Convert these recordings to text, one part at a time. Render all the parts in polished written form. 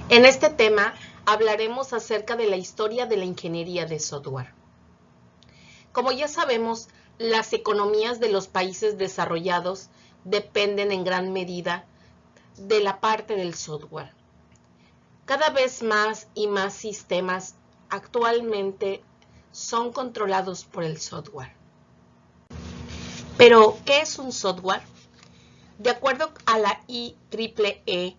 En este tema hablaremos acerca de la historia de la ingeniería de software. Como ya sabemos, las economías de los países desarrollados dependen en gran medida de la parte del software. Cada vez más y más sistemas actualmente son controlados por el software. Pero, ¿qué es un software? De acuerdo a la IEEE,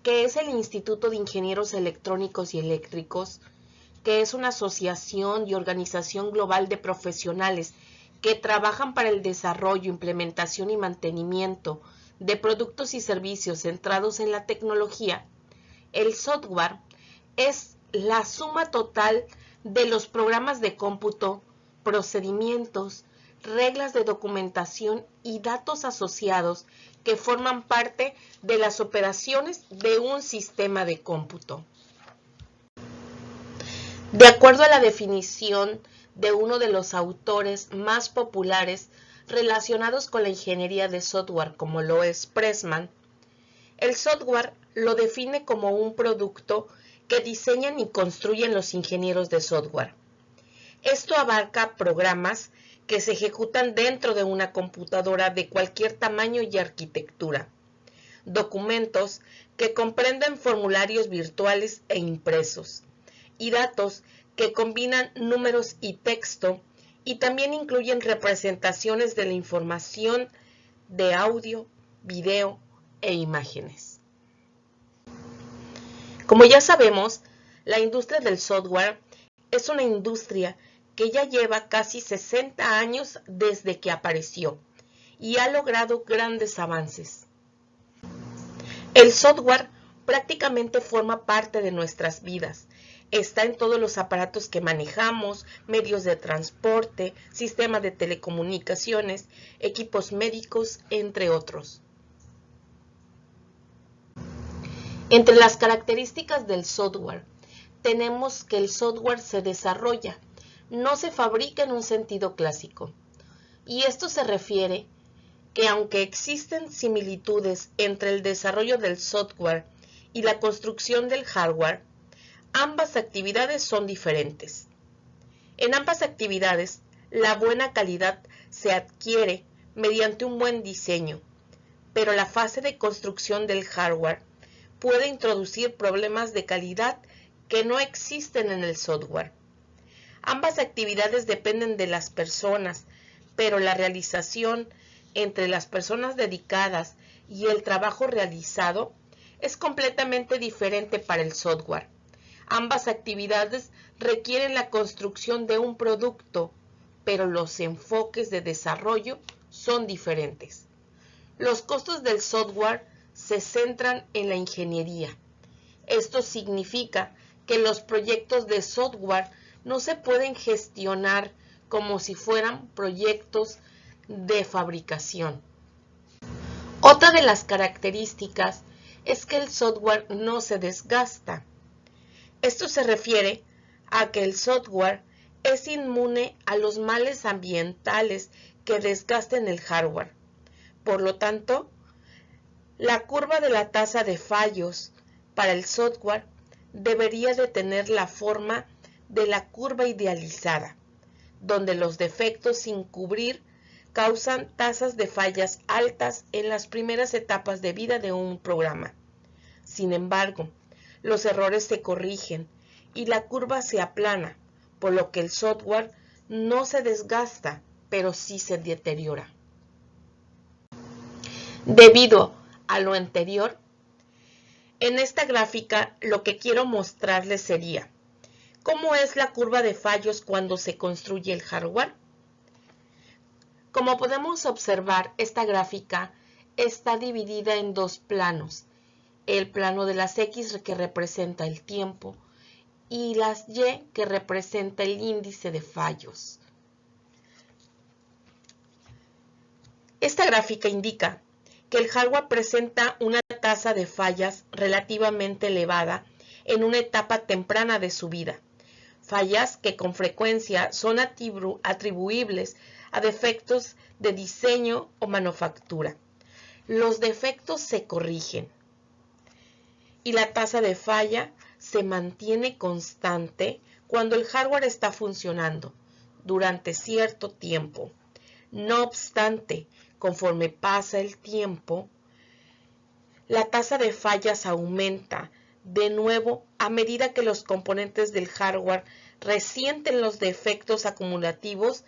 que es el Instituto de Ingenieros Electrónicos y Eléctricos, que es una asociación y organización global de profesionales que trabajan para el desarrollo, implementación y mantenimiento de productos y servicios centrados en la tecnología. El software es la suma total de los programas de cómputo, procedimientos, reglas de documentación y datos asociados que forman parte de las operaciones de un sistema de cómputo. De acuerdo a la definición de uno de los autores más populares relacionados con la ingeniería de software, como lo es Pressman, el software lo define como un producto que diseñan y construyen los ingenieros de software. Esto abarca programas que se ejecutan dentro de una computadora de cualquier tamaño y arquitectura, documentos que comprenden formularios virtuales e impresos, y datos que combinan números y texto, y también incluyen representaciones de la información de audio, video e imágenes. Como ya sabemos, la industria del software es una industria que ya lleva casi 60 años desde que apareció y ha logrado grandes avances. El software prácticamente forma parte de nuestras vidas. Está en todos los aparatos que manejamos, medios de transporte, sistemas de telecomunicaciones, equipos médicos, entre otros. Entre las características del software, tenemos que el software se desarrolla, no se fabrica en un sentido clásico. Y esto se refiere que aunque existen similitudes entre el desarrollo del software y la construcción del hardware, ambas actividades son diferentes. En ambas actividades, la buena calidad se adquiere mediante un buen diseño, pero la fase de construcción del hardware puede introducir problemas de calidad que no existen en el software. Ambas actividades dependen de las personas, pero la realización entre las personas dedicadas y el trabajo realizado es completamente diferente para el software. Ambas actividades requieren la construcción de un producto, pero los enfoques de desarrollo son diferentes. Los costos del software se centran en la ingeniería. Esto significa que los proyectos de software no se pueden gestionar como si fueran proyectos de fabricación. Otra de las características es que el software no se desgasta. Esto se refiere a que el software es inmune a los males ambientales que desgasten el hardware. Por lo tanto, la curva de la tasa de fallos para el software debería de tener la forma de la curva idealizada, donde los defectos sin cubrir causan tasas de fallas altas en las primeras etapas de vida de un programa. Sin embargo, los errores se corrigen y la curva se aplana, por lo que el software no se desgasta, pero sí se deteriora. Debido a lo anterior, en esta gráfica lo que quiero mostrarles sería cómo es la curva de fallos cuando se construye el hardware. Como podemos observar, esta gráfica está dividida en dos planos. El plano de las X que representa el tiempo y las Y que representa el índice de fallos. Esta gráfica indica que el hardware presenta una tasa de fallas relativamente elevada en una etapa temprana de su vida. Fallas que con frecuencia son atribuibles a defectos de diseño o manufactura. Los defectos se corrigen. y la tasa de falla se mantiene constante cuando el hardware está funcionando durante cierto tiempo. No obstante, conforme pasa el tiempo, la tasa de fallas aumenta de nuevo a medida que los componentes del hardware resienten los defectos acumulativos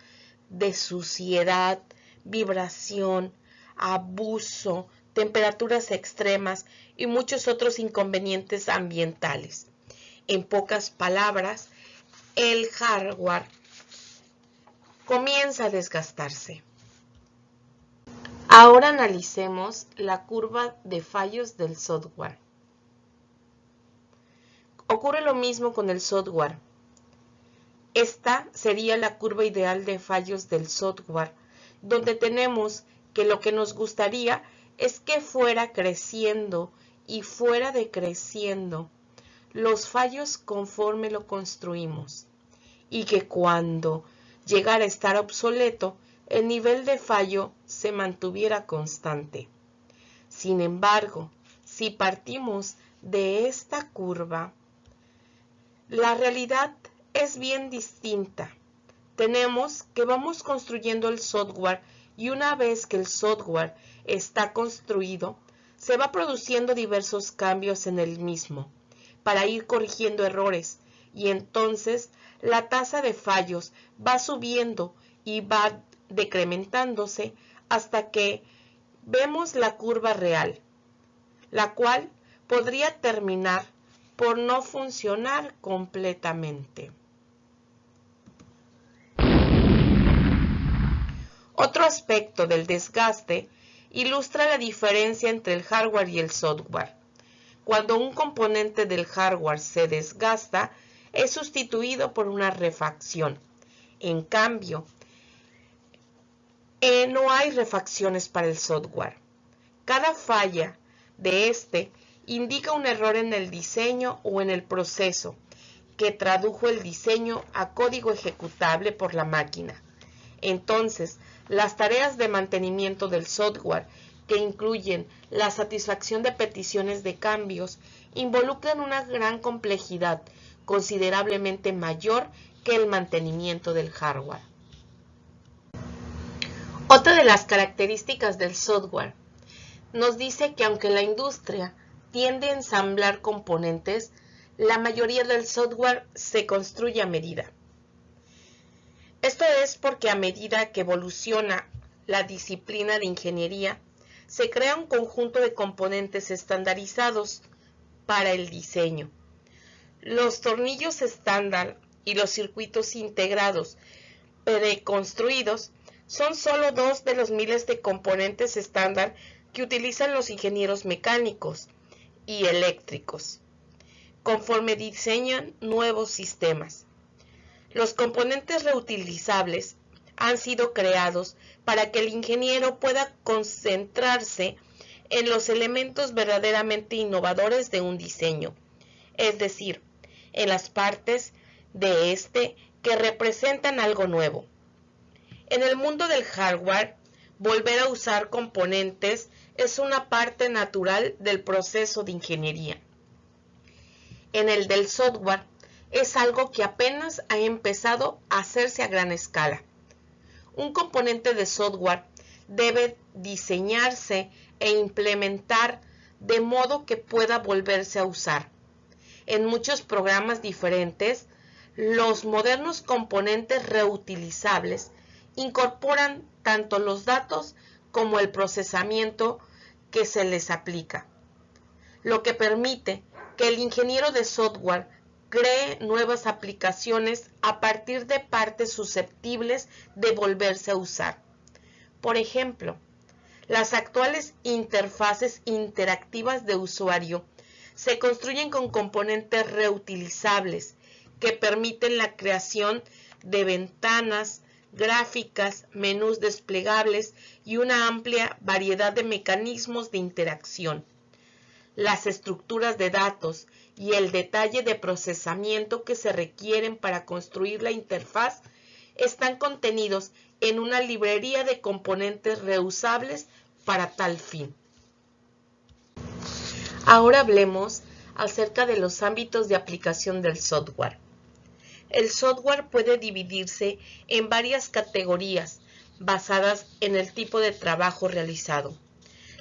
de suciedad, vibración, abuso, temperaturas extremas y muchos otros inconvenientes ambientales. En pocas palabras, el hardware comienza a desgastarse. Ahora analicemos la curva de fallos del software. Ocurre lo mismo con el software. Esta sería la curva ideal de fallos del software, donde tenemos que lo que nos gustaría es que fuera creciendo y fuera decreciendo los fallos conforme lo construimos, y que cuando llegara a estar obsoleto, el nivel de fallo se mantuviera constante. Sin embargo, si partimos de esta curva, la realidad es bien distinta. Tenemos que vamos construyendo el software y una vez que el software está construido, se va produciendo diversos cambios en el mismo para ir corrigiendo errores y entonces la tasa de fallos va subiendo y va decrementándose hasta que vemos la curva real, la cual podría terminar por no funcionar completamente. Otro aspecto del desgaste ilustra la diferencia entre el hardware y el software. Cuando un componente del hardware se desgasta, es sustituido por una refacción. En cambio, no hay refacciones para el software. Cada falla de este indica un error en el diseño o en el proceso que tradujo el diseño a código ejecutable por la máquina. Entonces, las tareas de mantenimiento del software, que incluyen la satisfacción de peticiones de cambios, involucran una gran complejidad, considerablemente mayor que el mantenimiento del hardware. Otra de las características del software nos dice que aunque la industria tiende a ensamblar componentes, la mayoría del software se construye a medida. Esto es porque a medida que evoluciona la disciplina de ingeniería, se crea un conjunto de componentes estandarizados para el diseño. Los tornillos estándar y los circuitos integrados preconstruidos son solo dos de los miles de componentes estándar que utilizan los ingenieros mecánicos y eléctricos, conforme diseñan nuevos sistemas. Los componentes reutilizables han sido creados para que el ingeniero pueda concentrarse en los elementos verdaderamente innovadores de un diseño, es decir, en las partes de este que representan algo nuevo. En el mundo del hardware, volver a usar componentes es una parte natural del proceso de ingeniería. En el del software, es algo que apenas ha empezado a hacerse a gran escala. Un componente de software debe diseñarse e implementar de modo que pueda volverse a usar. En muchos programas diferentes, los modernos componentes reutilizables incorporan tanto los datos como el procesamiento que se les aplica, lo que permite que el ingeniero de software cree nuevas aplicaciones a partir de partes susceptibles de volverse a usar. Por ejemplo, las actuales interfaces interactivas de usuario se construyen con componentes reutilizables que permiten la creación de ventanas, gráficas, menús desplegables y una amplia variedad de mecanismos de interacción. Las estructuras de datos y el detalle de procesamiento que se requieren para construir la interfaz están contenidos en una librería de componentes reusables para tal fin. Ahora hablemos acerca de los ámbitos de aplicación del software. El software puede dividirse en varias categorías basadas en el tipo de trabajo realizado.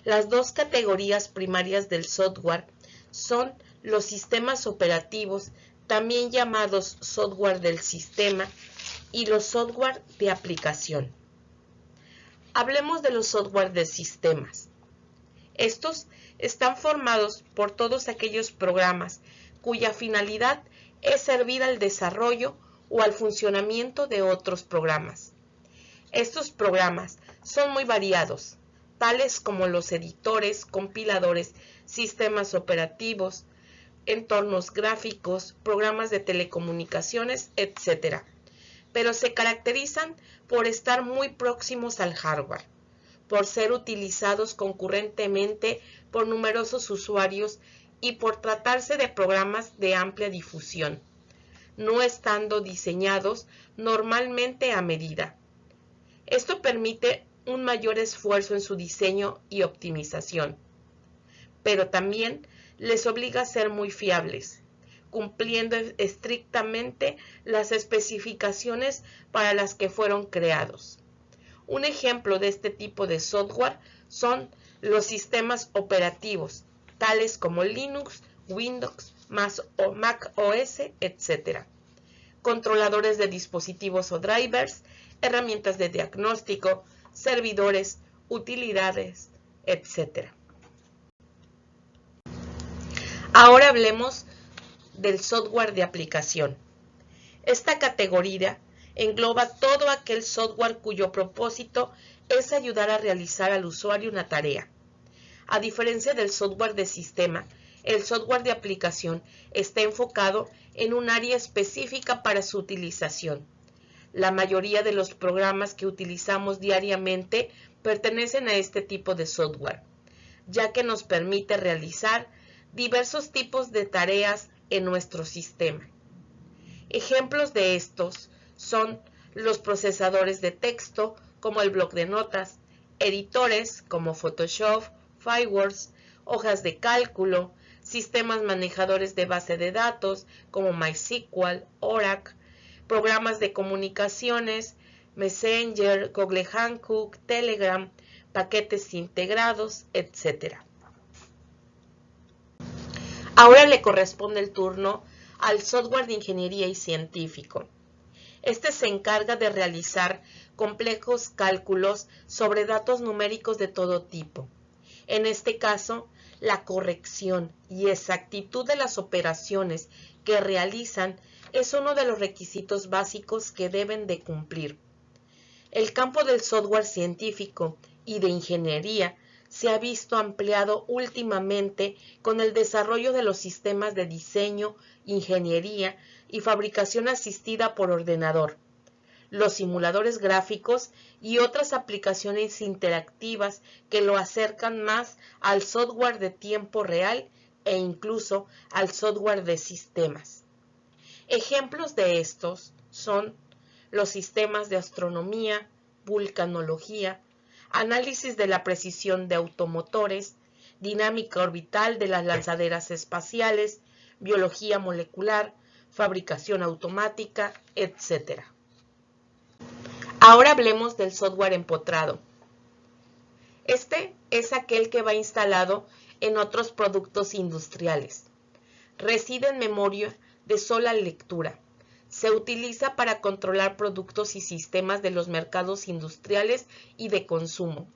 Las dos categorías primarias del software son los sistemas operativos, también llamados software del sistema, y los software de aplicación. Hablemos de los software de sistemas. Estos están formados por todos aquellos programas cuya finalidad es servir al desarrollo o al funcionamiento de otros programas. Estos programas son muy variados, tales como los editores, compiladores, sistemas operativos, entornos gráficos, programas de telecomunicaciones, etc. Pero se caracterizan por estar muy próximos al hardware, por ser utilizados concurrentemente por numerosos usuarios y por tratarse de programas de amplia difusión, no estando diseñados normalmente a medida. Esto permite un mayor esfuerzo en su diseño y optimización, pero también les obliga a ser muy fiables, cumpliendo estrictamente las especificaciones para las que fueron creados. Un ejemplo de este tipo de software son los sistemas operativos, tales como Linux, Windows, Mac OS, etc. Controladores de dispositivos o drivers, herramientas de diagnóstico, servidores, utilidades, etc. Ahora hablemos del software de aplicación. Esta categoría engloba todo aquel software cuyo propósito es ayudar a realizar al usuario una tarea. A diferencia del software de sistema, el software de aplicación está enfocado en un área específica para su utilización. La mayoría de los programas que utilizamos diariamente pertenecen a este tipo de software, ya que nos permite realizar diversos tipos de tareas en nuestro sistema. Ejemplos de estos son los procesadores de texto, como el bloc de notas, editores como Photoshop, Fireworks, hojas de cálculo, sistemas manejadores de base de datos como MySQL, Oracle, programas de comunicaciones, Messenger, Google Hangout, Telegram, paquetes integrados, etc. Ahora le corresponde el turno al software de ingeniería y científico. Este se encarga de realizar complejos cálculos sobre datos numéricos de todo tipo. En este caso, la corrección y exactitud de las operaciones que realizan es uno de los requisitos básicos que deben de cumplir. El campo del software científico y de ingeniería se ha visto ampliado últimamente con el desarrollo de los sistemas de diseño, ingeniería y fabricación asistida por ordenador, los simuladores gráficos y otras aplicaciones interactivas que lo acercan más al software de tiempo real e incluso al software de sistemas. Ejemplos de estos son los sistemas de astronomía, vulcanología, análisis de la precisión de automotores, dinámica orbital de las lanzaderas espaciales, biología molecular, fabricación automática, etc. Ahora hablemos del software empotrado. Este es aquel que va instalado en otros productos industriales. Reside en memoria de sola lectura. Se utiliza para controlar productos y sistemas de los mercados industriales y de consumo.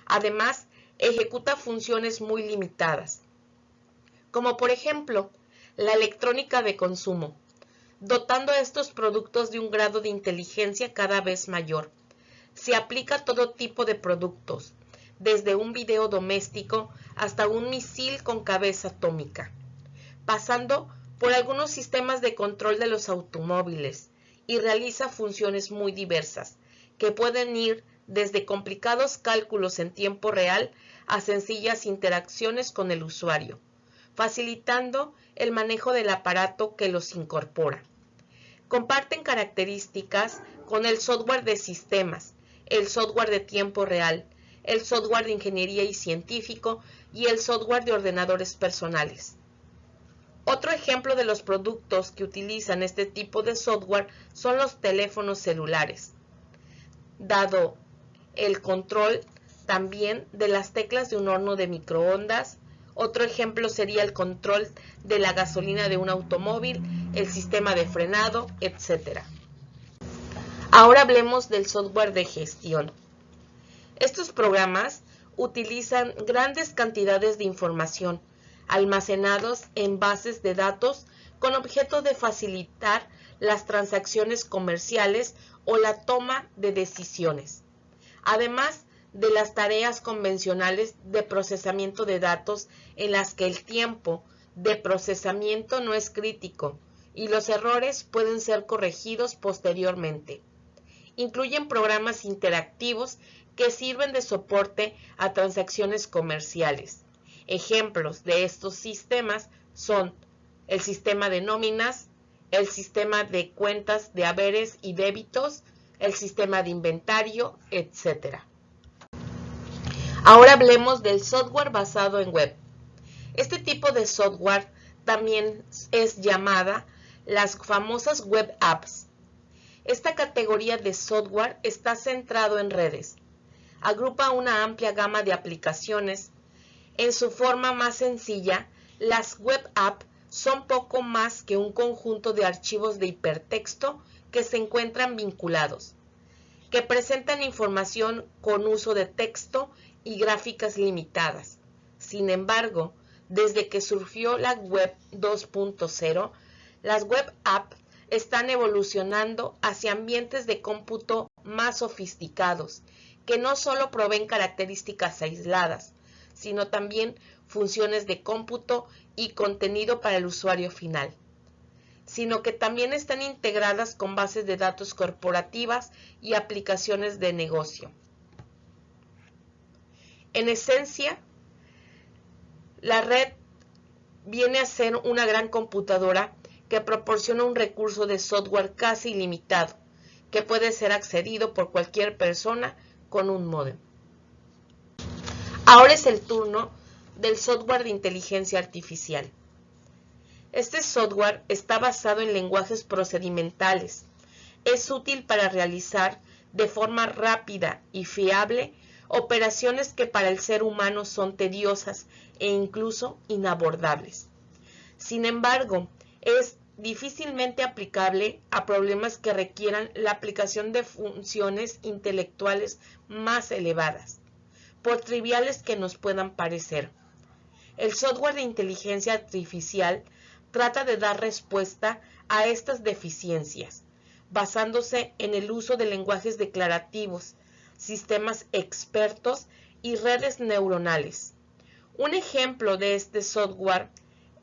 Además, ejecuta funciones muy limitadas, como por ejemplo, la electrónica de consumo, dotando a estos productos de un grado de inteligencia cada vez mayor. Se aplica a todo tipo de productos, desde un video doméstico hasta un misil con cabeza atómica, pasando por algunos sistemas de control de los automóviles, y realiza funciones muy diversas, que pueden ir desde complicados cálculos en tiempo real a sencillas interacciones con el usuario, facilitando el manejo del aparato que los incorpora. Comparten características con el software de sistemas, el software de tiempo real, el software de ingeniería y científico y el software de ordenadores personales. ejemplo de los productos que utilizan este tipo de software son los teléfonos celulares, dado el control también de las teclas de un horno de microondas. Otro ejemplo sería el control de la gasolina de un automóvil, el sistema de frenado, etc. Ahora hablemos del software de gestión. Estos programas utilizan grandes cantidades de información almacenados en bases de datos con objeto de facilitar las transacciones comerciales o la toma de decisiones, además de las tareas convencionales de procesamiento de datos en las que el tiempo de procesamiento no es crítico y los errores pueden ser corregidos posteriormente. Incluyen programas interactivos que sirven de soporte a transacciones comerciales. Ejemplos de estos sistemas son el sistema de nóminas, el sistema de cuentas de haberes y débitos, el sistema de inventario, etc. Ahora hablemos del software basado en web. Este tipo de software también es llamada las famosas web apps. Esta categoría de software está centrado en redes. Agrupa una amplia gama de aplicaciones. En su forma más sencilla, las web apps son poco más que un conjunto de archivos de hipertexto que se encuentran vinculados, que presentan información con uso de texto y gráficas limitadas. Sin embargo, desde que surgió la web 2.0, las web apps están evolucionando hacia ambientes de cómputo más sofisticados, que no solo proveen características aisladas, sino también funciones de cómputo y contenido para el usuario final, sino que también están integradas con bases de datos corporativas y aplicaciones de negocio. En esencia, la red viene a ser una gran computadora que proporciona un recurso de software casi ilimitado, que puede ser accedido por cualquier persona con un módem. Ahora es el turno del software de inteligencia artificial. Este software está basado en lenguajes procedimentales. Es útil para realizar de forma rápida y fiable operaciones que para el ser humano son tediosas e incluso inabordables. Sin embargo, es difícilmente aplicable a problemas que requieran la aplicación de funciones intelectuales más elevadas, por triviales que nos puedan parecer. El software de inteligencia artificial trata de dar respuesta a estas deficiencias, basándose en el uso de lenguajes declarativos, sistemas expertos y redes neuronales. Un ejemplo de este software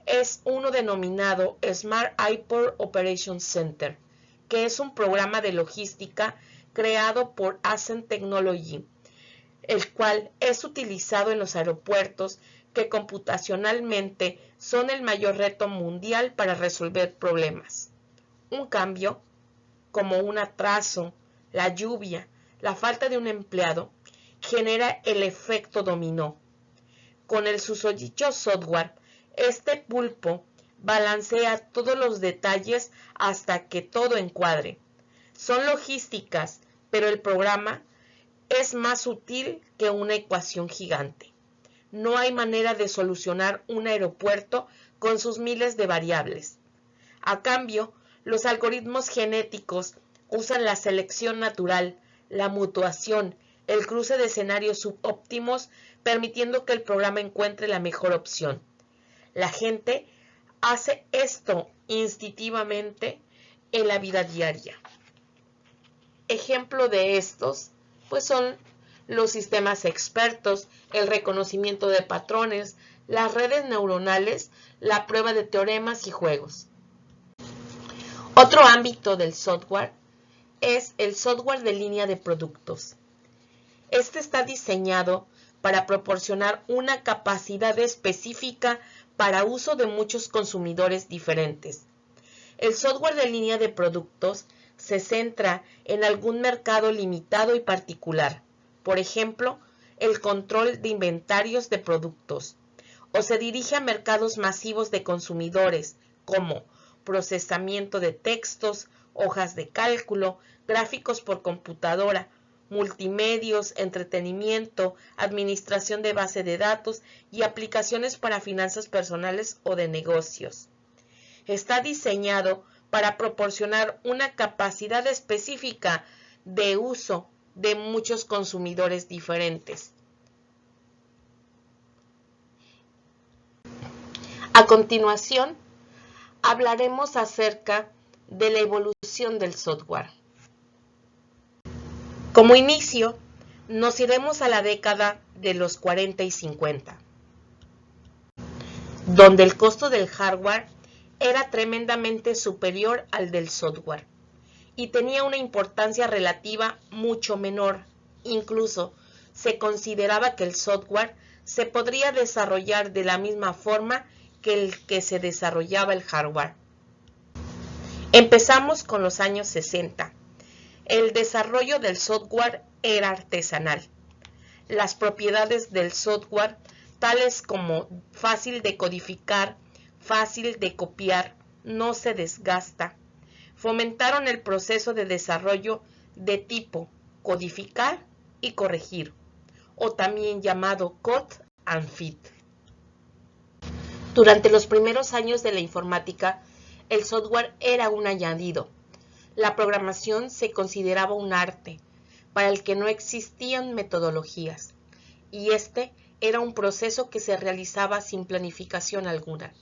es uno denominado Smart Airport Operations Center, que es un programa de logística creado por Ascent Technology, el cual es utilizado en los aeropuertos que computacionalmente son el mayor reto mundial para resolver problemas. Un cambio, como un atraso, la lluvia, la falta de un empleado, genera el efecto dominó. Con el susodicho software, este pulpo balancea todos los detalles hasta que todo encuadre. Son logísticas, pero el programa es más sutil que una ecuación gigante. No hay manera de solucionar un aeropuerto con sus miles de variables. A cambio, los algoritmos genéticos usan la selección natural, la mutuación, el cruce de escenarios subóptimos, permitiendo que el programa encuentre la mejor opción. La gente hace esto instintivamente en la vida diaria. Ejemplo de estos, pues son los sistemas expertos, el reconocimiento de patrones, las redes neuronales, la prueba de teoremas y juegos. Otro ámbito del software es el software de línea de productos. Este está diseñado para proporcionar una capacidad específica para uso de muchos consumidores diferentes. El software de línea de productos se centra en algún mercado limitado y particular, por ejemplo, el control de inventarios de productos, o se dirige a mercados masivos de consumidores, como procesamiento de textos, hojas de cálculo, gráficos por computadora, multimedios, entretenimiento, administración de base de datos y aplicaciones para finanzas personales o de negocios. Está diseñado para proporcionar una capacidad específica de uso de muchos consumidores diferentes. A continuación, hablaremos acerca de la evolución del software. Como inicio, nos iremos a la década de los 40 y 50, donde el costo del hardware era tremendamente superior al del software y tenía una importancia relativa mucho menor. Incluso se consideraba que el software se podría desarrollar de la misma forma que el que se desarrollaba el hardware. Empezamos con los años 60. El desarrollo del software era artesanal. Las propiedades del software, tales como fácil de codificar, fácil de copiar, no se desgasta, fomentaron el proceso de desarrollo de tipo codificar y corregir, o también llamado cut and fit. Durante los primeros años de la informática, el software era un añadido. La programación se consideraba un arte, para el que no existían metodologías, y este era un proceso que se realizaba sin planificación alguna.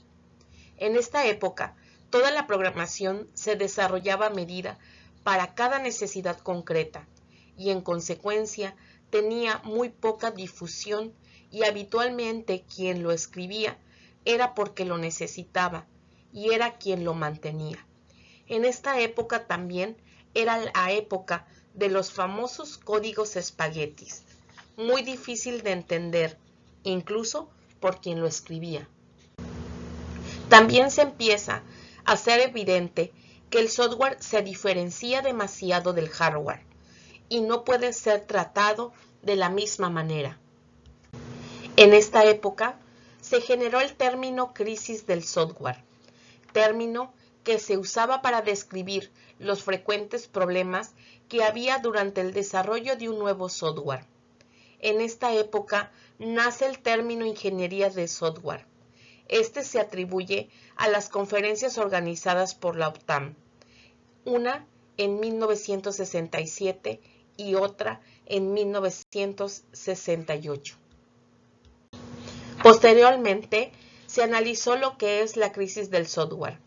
En esta época, toda la programación se desarrollaba a medida para cada necesidad concreta, y en consecuencia tenía muy poca difusión, y habitualmente quien lo escribía era porque lo necesitaba, y era quien lo mantenía. En esta época también era la época de los famosos códigos espaguetis, muy difícil de entender, incluso por quien lo escribía. También se empieza a ser evidente que el software se diferencia demasiado del hardware y no puede ser tratado de la misma manera. En esta época se generó el término crisis del software, término que se usaba para describir los frecuentes problemas que había durante el desarrollo de un nuevo software. En esta época nace el término ingeniería de software. Este se atribuye a las conferencias organizadas por la OTAN, una en 1967 y otra en 1968. Posteriormente, se analizó lo que es la crisis del software.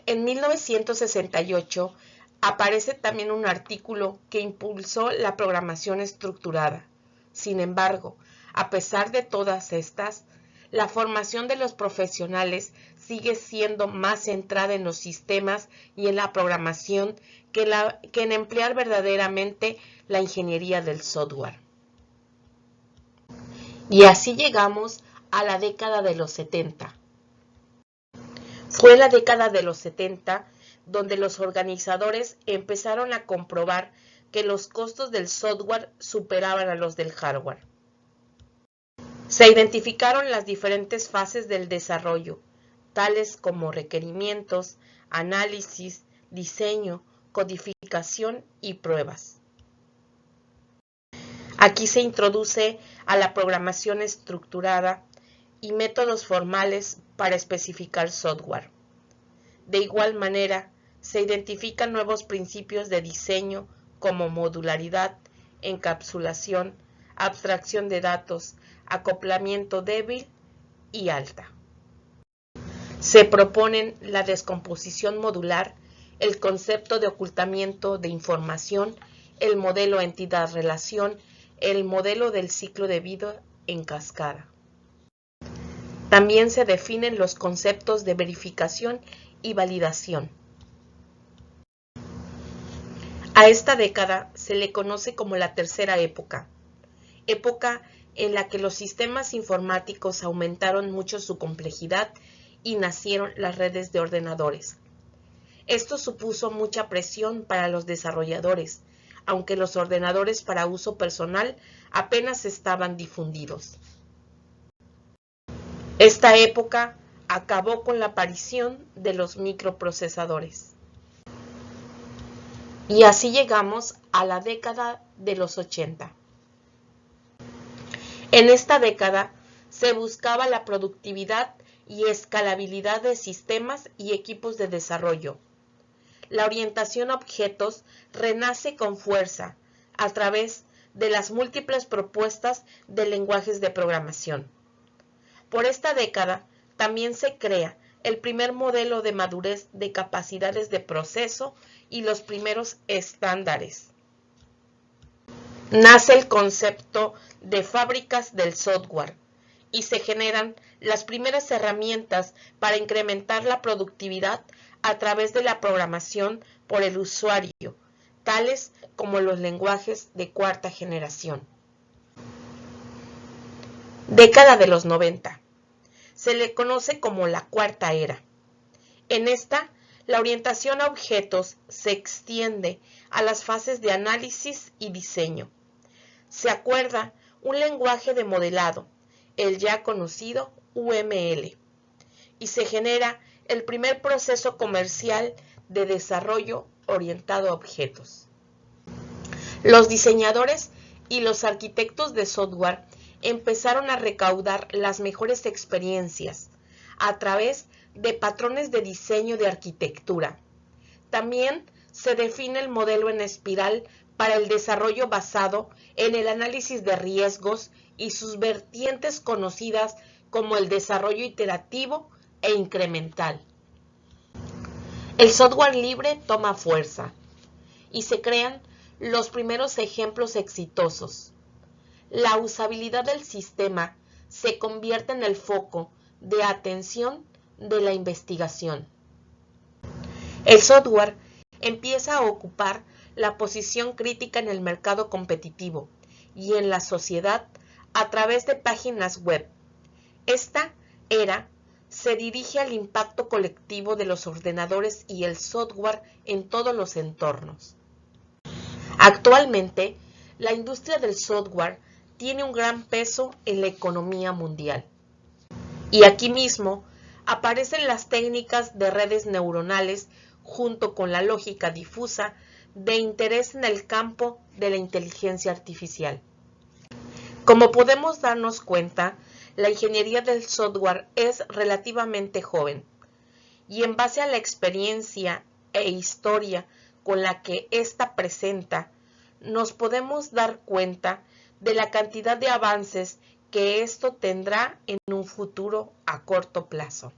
En 1968 aparece también un artículo que impulsó la programación estructurada. Sin embargo, a pesar de todas estas, la formación de los profesionales sigue siendo más centrada en los sistemas y en la programación que en emplear verdaderamente la ingeniería del software. Y así llegamos a la década de los 70. Fue en la década de los 70 donde los organizadores empezaron a comprobar que los costos del software superaban a los del hardware. Se identificaron las diferentes fases del desarrollo, tales como requerimientos, análisis, diseño, codificación y pruebas. Aquí se introduce a la programación estructurada y métodos formales para especificar software. De igual manera, se identifican nuevos principios de diseño como modularidad, encapsulación, abstracción de datos, acoplamiento débil y alta. Se proponen la descomposición modular, el concepto de ocultamiento de información, el modelo entidad-relación, el modelo del ciclo de vida en cascada. También se definen los conceptos de verificación y validación. A esta década se le conoce como la tercera época, época en la que los sistemas informáticos aumentaron mucho su complejidad y nacieron las redes de ordenadores. Esto supuso mucha presión para los desarrolladores, aunque los ordenadores para uso personal apenas estaban difundidos. Esta época acabó con la aparición de los microprocesadores. Y así llegamos a la década de los 80. En esta década se buscaba la productividad y escalabilidad de sistemas y equipos de desarrollo. La orientación a objetos renace con fuerza a través de las múltiples propuestas de lenguajes de programación. Por esta década también se crea el primer modelo de madurez de capacidades de proceso y los primeros estándares. Nace el concepto de fábricas del software y se generan las primeras herramientas para incrementar la productividad a través de la programación por el usuario, tales como los lenguajes de cuarta generación. Década de los 90. Se le conoce como la cuarta era. En esta, la orientación a objetos se extiende a las fases de análisis y diseño. Se acuerda un lenguaje de modelado, el ya conocido UML, y se genera el primer proceso comercial de desarrollo orientado a objetos. Los diseñadores y los arquitectos de software empezaron a recaudar las mejores experiencias a través de patrones de diseño de arquitectura. También se define el modelo en espiral para el desarrollo basado en el análisis de riesgos y sus vertientes conocidas como el desarrollo iterativo e incremental. El software libre toma fuerza y se crean los primeros ejemplos exitosos. La usabilidad del sistema se convierte en el foco de atención de la investigación. El software empieza a ocupar la posición crítica en el mercado competitivo y en la sociedad a través de páginas web. Esta era se dirige al impacto colectivo de los ordenadores y el software en todos los entornos. Actualmente, la industria del software tiene un gran peso en la economía mundial. Y aquí mismo aparecen las técnicas de redes neuronales junto con la lógica difusa de interés en el campo de la inteligencia artificial. Como podemos darnos cuenta, la ingeniería del software es relativamente joven y en base a la experiencia e historia con la que ésta presenta, nos podemos dar cuenta de la cantidad de avances que esto tendrá en un futuro a corto plazo.